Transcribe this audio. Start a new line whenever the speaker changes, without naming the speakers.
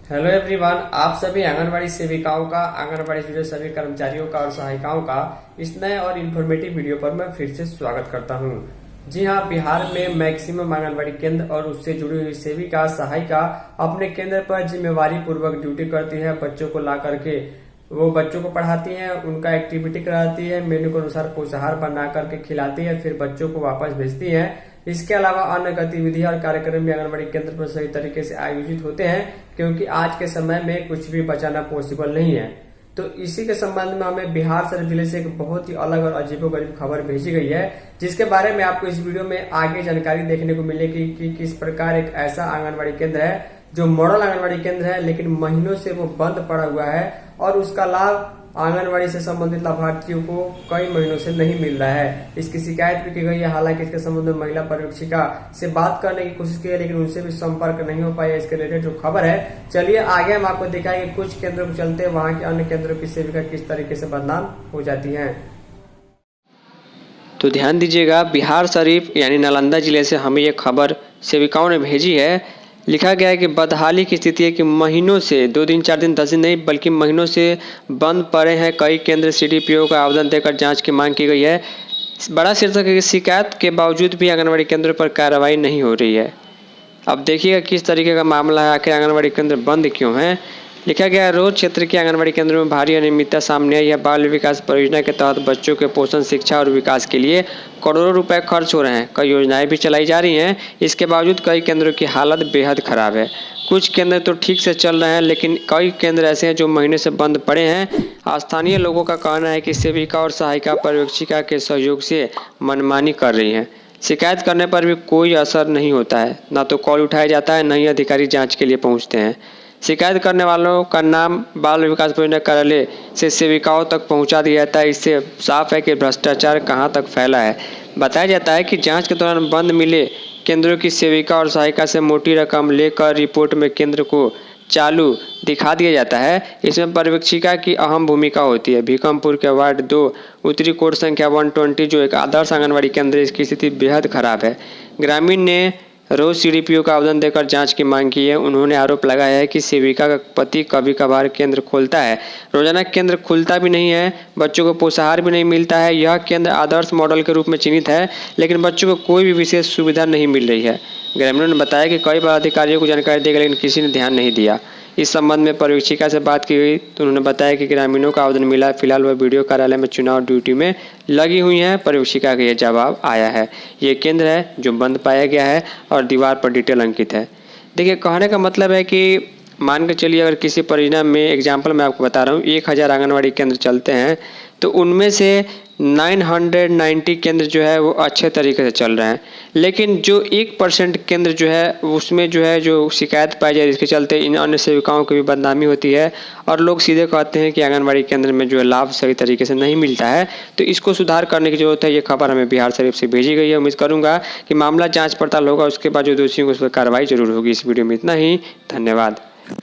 Hello everyone, आप सभी आंगनबाड़ी सेविकाओं का, आंगनबाड़ी से जुड़े सभी कर्मचारियों का और सहायिकाओं का इस नए और इन्फॉर्मेटिव वीडियो पर मैं फिर से स्वागत करता हूं। जी हां, बिहार में मैक्सिमम आंगनबाड़ी केंद्र और उससे जुड़ी हुई सेविका सहायिका अपने केंद्र पर जिम्मेवारी पूर्वक ड्यूटी करती है। बच्चों को ला करके वो बच्चों को पढ़ाती है, उनका एक्टिविटी कराती है, मेन्यू के अनुसार पोषाहार बना करके खिलाती है, फिर बच्चों को वापस भेजती है। इसके अलावा अन्य गतिविधियां और कार्यक्रम भी आंगनबाड़ी केंद्र पर सही तरीके से आयोजित होते हैं, क्योंकि आज के समय में कुछ भी बचाना पॉसिबल नहीं है। तो इसी के संबंध में हमें बिहार शरीफ जिले से एक बहुत ही अलग और अजीबोगरीब खबर भेजी गई है, जिसके बारे में आपको इस वीडियो में आगे जानकारी देखने को मिलेगी कि किस प्रकार एक ऐसा आंगनबाड़ी केंद्र है जो मॉडल आंगनबाड़ी केंद्र है, लेकिन महीनों से वो बंद पड़ा हुआ है और उसका लाभ आंगनबाड़ी से संबंधित लाभार्थियों को कई महीनों से नहीं मिल रहा है। इसकी शिकायत भी की गई है। हालांकि इसके संबंध में महिला पर्यवेक्षिका से बात करने की कोशिश की है, लेकिन उनसे भी संपर्क नहीं हो पाया। इसके रिलेटेड जो खबर है, चलिए आगे हम आपको दिखाएंगे कुछ केंद्रों को चलते वहां के अन्य केंद्रों की सेविका किस तरीके से बदनाम हो जाती है।
तो ध्यान दीजिएगा, बिहार शरीफ यानी नालंदा जिले से हमें ये खबर सेविकाओं ने भेजी है। लिखा गया है कि बदहाली की स्थिति है कि महीनों से 2 दिन 4 दिन 10 दिन नहीं बल्कि महीनों से बंद पड़े हैं कई केंद्र। CDPO का आवेदन देकर जांच की मांग की गई है। बड़ा शीर्षक है कि शिकायत के बावजूद भी आंगनबाड़ी केंद्रों पर कार्रवाई नहीं हो रही है। अब देखिएगा किस तरीके का मामला है, आखिर आंगनबाड़ी केंद्र बंद क्यों है। लिखा गया है, रोज क्षेत्र के आंगनबाड़ी केंद्रों में भारी अनियमितता सामने आई है। बाल विकास परियोजना के तहत बच्चों के पोषण, शिक्षा और विकास के लिए करोड़ों रुपए खर्च हो रहे हैं। कई योजनाएं भी चलाई जा रही हैं। इसके बावजूद कई केंद्रों की हालत बेहद खराब है। कुछ केंद्र तो ठीक से चल रहे हैं, लेकिन कई केंद्र ऐसे हैं जो महीने से बंद पड़े हैं। स्थानीय लोगों का कहना है कि सेविका और सहायिका पर्यवेक्षिका के सहयोग से मनमानी कर रही हैं। शिकायत करने पर भी कोई असर नहीं होता है, ना तो कॉल उठाया जाता है, न ही अधिकारी जांच के लिए पहुंचते हैं। शिकायत करने वालों का नाम बाल विकास परियोजना कार्यालय से सेविकाओं तक पहुंचा दिया जाता है। इससे साफ है कि भ्रष्टाचार कहां तक फैला है। बताया जाता है कि जांच के दौरान बंद मिले केंद्रों की सेविका और सहायिका से मोटी रकम लेकर रिपोर्ट में केंद्र को चालू दिखा दिया जाता है। इसमें पर्यवेक्षिका की अहम भूमिका होती है। भीकमपुर के वार्ड 2 उत्तरी कोड संख्या 120 जो एक आदर्श आंगनबाड़ी केंद्र, इसकी स्थिति बेहद खराब है। ग्रामीण ने रोज CDPO का आवेदन देकर जांच की मांग की है। उन्होंने आरोप लगाया है कि सेविका का पति कभी कभार केंद्र खोलता है, रोजाना केंद्र खुलता भी नहीं है, बच्चों को पोषाहार भी नहीं मिलता है। यह केंद्र आदर्श मॉडल के रूप में चिन्हित है, लेकिन बच्चों को कोई भी विशेष सुविधा नहीं मिल रही है। ग्रामीणों ने बताया कि कई बार अधिकारियों को जानकारी दी गई, लेकिन किसी ने ध्यान नहीं दिया। इस संबंध में पर्यवेक्षिका से बात की गई तो उन्होंने बताया कि ग्रामीणों का आवेदन मिला। फिलहाल वह वीडियो कार्यालय में चुनाव ड्यूटी में लगी हुई हैं। पर्यवेक्षिका का यह जवाब आया है। ये केंद्र है जो बंद पाया गया है और दीवार पर डिटेल अंकित है। देखिए, कहने का मतलब है कि मान के चलिए, अगर किसी परियोजना में एग्जाम्पल मैं आपको बता रहा हूँ, 1000 आंगनबाड़ी केंद्र चलते हैं, तो उनमें से 990 केंद्र जो है वो अच्छे तरीके से चल रहे हैं, लेकिन जो 1% केंद्र जो है उसमें जो शिकायत पाई जाए, इसके चलते इन अन्य सेविकाओं की भी बदनामी होती है और लोग सीधे कहते हैं कि आंगनबाड़ी केंद्र में जो है लाभ सही तरीके से नहीं मिलता है। तो इसको सुधार करने की जरूरत है। ये खबर हमें बिहार शरीफ से भेजी गई है। उम्मीद करूंगा कि मामला जाँच पड़ताल होगा, उसके बाद जो दोषियों को उस पर कार्रवाई जरूर होगी। इस वीडियो में इतना ही। धन्यवाद।